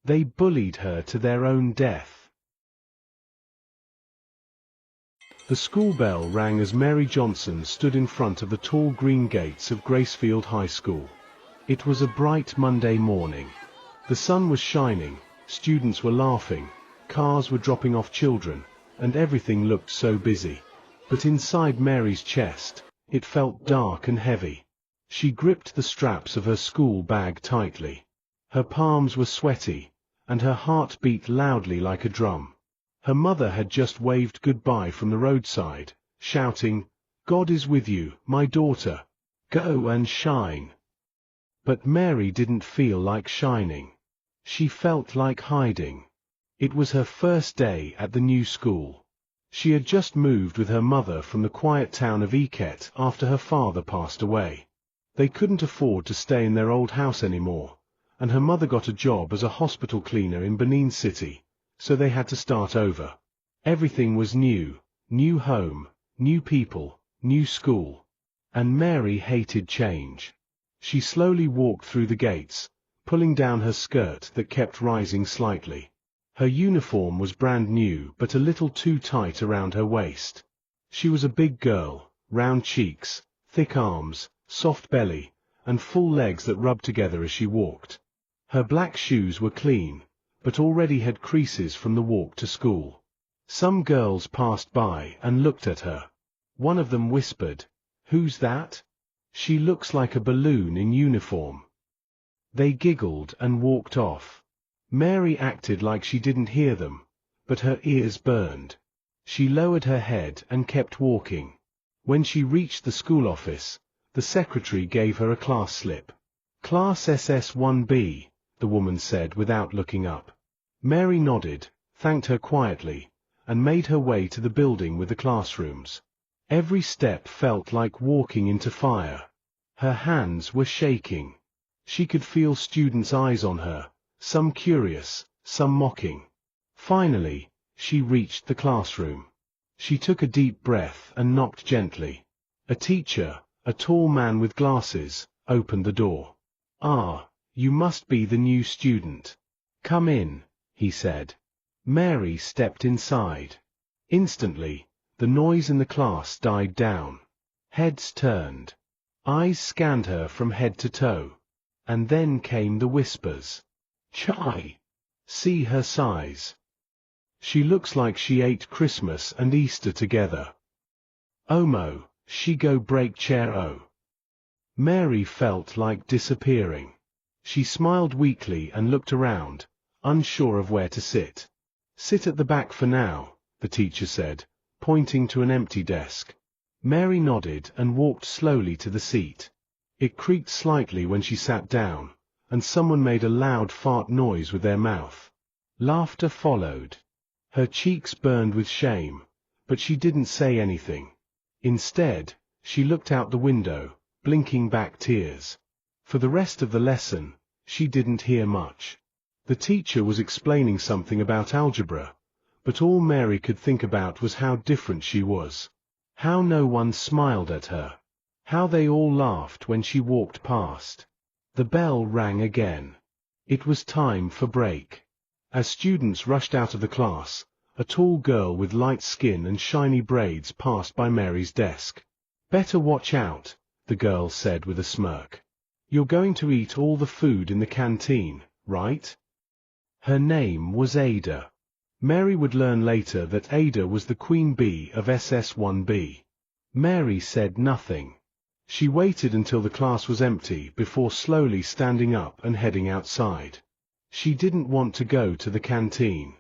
They bullied her to their own death. The school bell rang as Mary Johnson stood in front of the tall green gates of Gracefield High School. It was a bright Monday morning. The sun was shining, students were laughing, cars were dropping off children, and everything looked so busy. But inside Mary's chest, it felt dark and heavy. She gripped the straps of her school bag tightly. Her palms were sweaty, and her heart beat loudly like a drum. Her mother had just waved goodbye from the roadside, shouting, "God is with you, my daughter. Go and shine." But Mary didn't feel like shining. She felt like hiding. It was her first day at the new school. She had just moved with her mother from the quiet town of Eket after her father passed away. They couldn't afford to stay in their old house anymore, and her mother got a job as a hospital cleaner in Benin City, so they had to start over. Everything was new, new home, new people, new school. And Mary hated change. She slowly walked through the gates, pulling down her skirt that kept rising slightly. Her uniform was brand new but a little too tight around her waist. She was a big girl, round cheeks, thick arms, soft belly, and full legs that rubbed together as she walked. Her black shoes were clean, but already had creases from the walk to school. Some girls passed by and looked at her. One of them whispered, "Who's that? She looks like a balloon in uniform." They giggled and walked off. Mary acted like she didn't hear them, but her ears burned. She lowered her head and kept walking. When she reached the school office, the secretary gave her a class slip. "Class SS1B, the woman said without looking up. Mary nodded, thanked her quietly, and made her way to the building with the classrooms. Every step felt like walking into fire. Her hands were shaking. She could feel students' eyes on her, some curious, some mocking. Finally, she reached the classroom. She took a deep breath and knocked gently. A teacher, a tall man with glasses, opened the door. "Ah, you must be the new student. Come in," he said. Mary stepped inside. Instantly, the noise in the class died down. Heads turned. Eyes scanned her from head to toe. And then came the whispers. "Chai! See her size. She looks like she ate Christmas and Easter together. Omo, she go break chair o." Mary felt like disappearing. She smiled weakly and looked around, unsure of where to sit. "Sit at the back for now," the teacher said, pointing to an empty desk. Mary nodded and walked slowly to the seat. It creaked slightly when she sat down, and someone made a loud fart noise with their mouth. Laughter followed. Her cheeks burned with shame, but she didn't say anything. Instead, she looked out the window, blinking back tears. For the rest of the lesson, she didn't hear much. The teacher was explaining something about algebra, but all Mary could think about was how different she was. How no one smiled at her. How they all laughed when she walked past. The bell rang again. It was time for break. As students rushed out of the class, a tall girl with light skin and shiny braids passed by Mary's desk. "Better watch out," the girl said with a smirk. "You're going to eat all the food in the canteen, right?" Her name was Ada. Mary would learn later that Ada was the queen bee of SS1B. Mary said nothing. She waited until the class was empty before slowly standing up and heading outside. She didn't want to go to the canteen.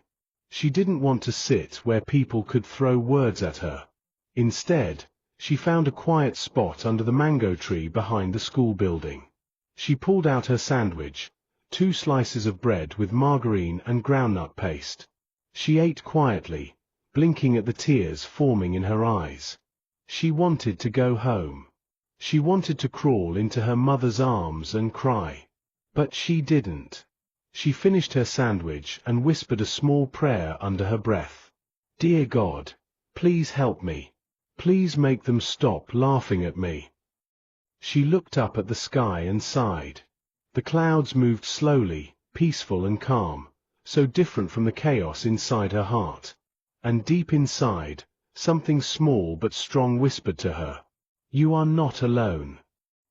She didn't want to sit where people could throw words at her. Instead, she found a quiet spot under the mango tree behind the school building. She pulled out her sandwich, 2 slices of bread with margarine and groundnut paste. She ate quietly, blinking at the tears forming in her eyes. She wanted to go home. She wanted to crawl into her mother's arms and cry. But she didn't. She finished her sandwich and whispered a small prayer under her breath. "Dear God, please help me. Please make them stop laughing at me." She looked up at the sky and sighed. The clouds moved slowly, peaceful and calm, so different from the chaos inside her heart. And deep inside, something small but strong whispered to her, "You are not alone."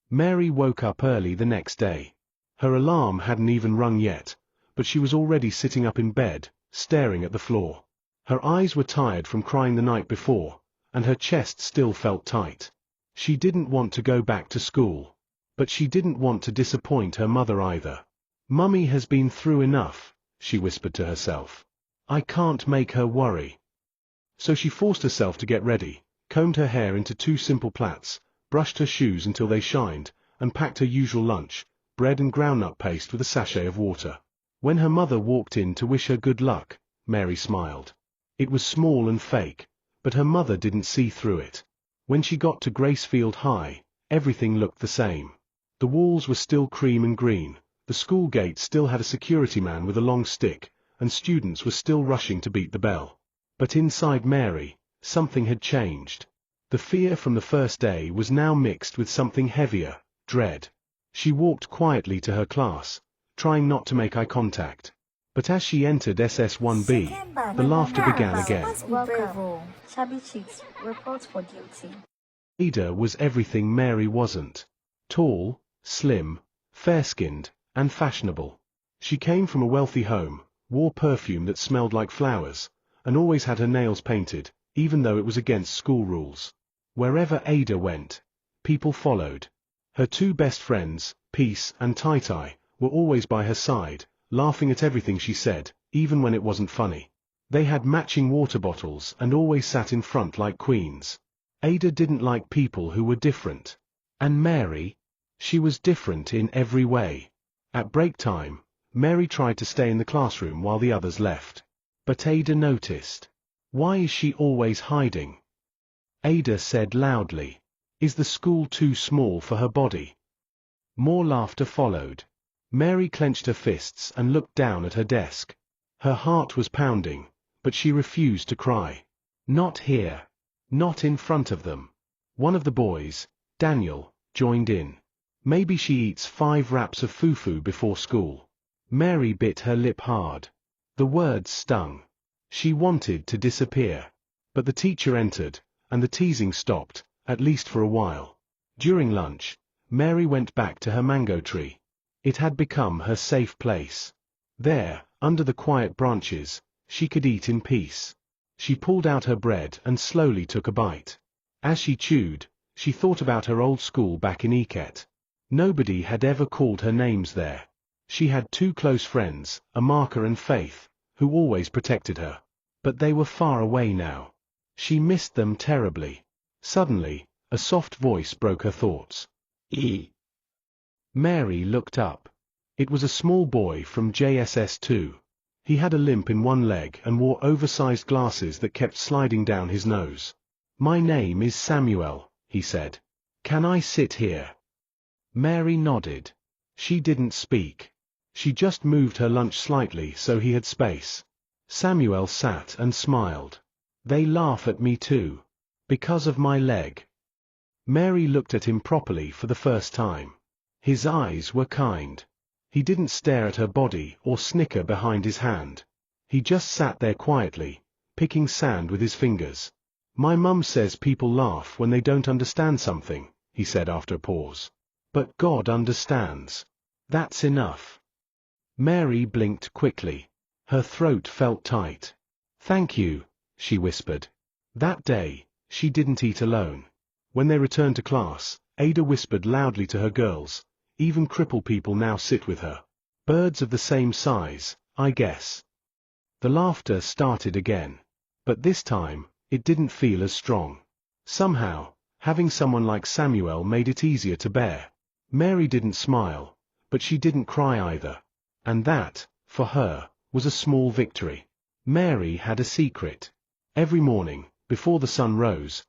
Mary woke up early the next day. Her alarm hadn't even rung yet, but she was already sitting up in bed, staring at the floor. Her eyes were tired from crying the night before, and her chest still felt tight. She didn't want to go back to school. But she didn't want to disappoint her mother either. "Mummy has been through enough," she whispered to herself. "I can't make her worry." So she forced herself to get ready, combed her hair into 2 simple plaits, brushed her shoes until they shined, and packed her usual lunch, bread and groundnut paste with a sachet of water. When her mother walked in to wish her good luck, Mary smiled. It was small and fake, but her mother didn't see through it. When she got to Gracefield High, everything looked the same. The walls were still cream and green, the school gate still had a security man with a long stick, and students were still rushing to beat the bell. But inside Mary, something had changed. The fear from the first day was now mixed with something heavier, dread. She walked quietly to her class, trying not to make eye contact. But as she entered SS1B, the laughter began again. Welcome. Chubby cheeks, report for duty. Ada was everything Mary wasn't. Tall, slim, fair-skinned, and fashionable. She came from a wealthy home, wore perfume that smelled like flowers, and always had her nails painted, even though it was against school rules. Wherever Ada went, people followed. Her 2 best friends, Peace and Tai-Tai, were always by her side, laughing at everything she said, even when it wasn't funny. They had matching water bottles and always sat in front like queens. Ada didn't like people who were different. And Mary? She was different in every way. At break time, Mary tried to stay in the classroom while the others left. But Ada noticed. "Why is she always hiding?" Ada said loudly, "Is the school too small for her body?" More laughter followed. Mary clenched her fists and looked down at her desk. Her heart was pounding, but she refused to cry. Not here. Not in front of them. One of the boys, Daniel, joined in. "Maybe she eats 5 wraps of fufu before school." Mary bit her lip hard. The words stung. She wanted to disappear. But the teacher entered, and the teasing stopped, at least for a while. During lunch, Mary went back to her mango tree. It had become her safe place. There, under the quiet branches, she could eat in peace. She pulled out her bread and slowly took a bite. As she chewed, she thought about her old school back in Eket. Nobody had ever called her names there. She had 2 close friends, Amaka and Faith, who always protected her. But they were far away now. She missed them terribly. Suddenly, a soft voice broke her thoughts. "E." Mary looked up. It was a small boy from JSS2. He had a limp in one leg and wore oversized glasses that kept sliding down his nose. "My name is Samuel," he said. "Can I sit here?" Mary nodded. She didn't speak. She just moved her lunch slightly so he had space. Samuel sat and smiled. "They laugh at me too. Because of my leg." Mary looked at him properly for the first time. His eyes were kind. He didn't stare at her body or snicker behind his hand. He just sat there quietly, picking sand with his fingers. "My mum says people laugh when they don't understand something," he said after a pause. "But God understands. That's enough." Mary blinked quickly. Her throat felt tight. "Thank you," she whispered. That day, she didn't eat alone. When they returned to class, Ada whispered loudly to her girls, "Even crippled people now sit with her. Birds of the same size, I guess." The laughter started again. But this time, it didn't feel as strong. Somehow, having someone like Samuel made it easier to bear. Mary didn't smile, but she didn't cry either. And that, for her, was a small victory. Mary had a secret. Every morning, before the sun rose,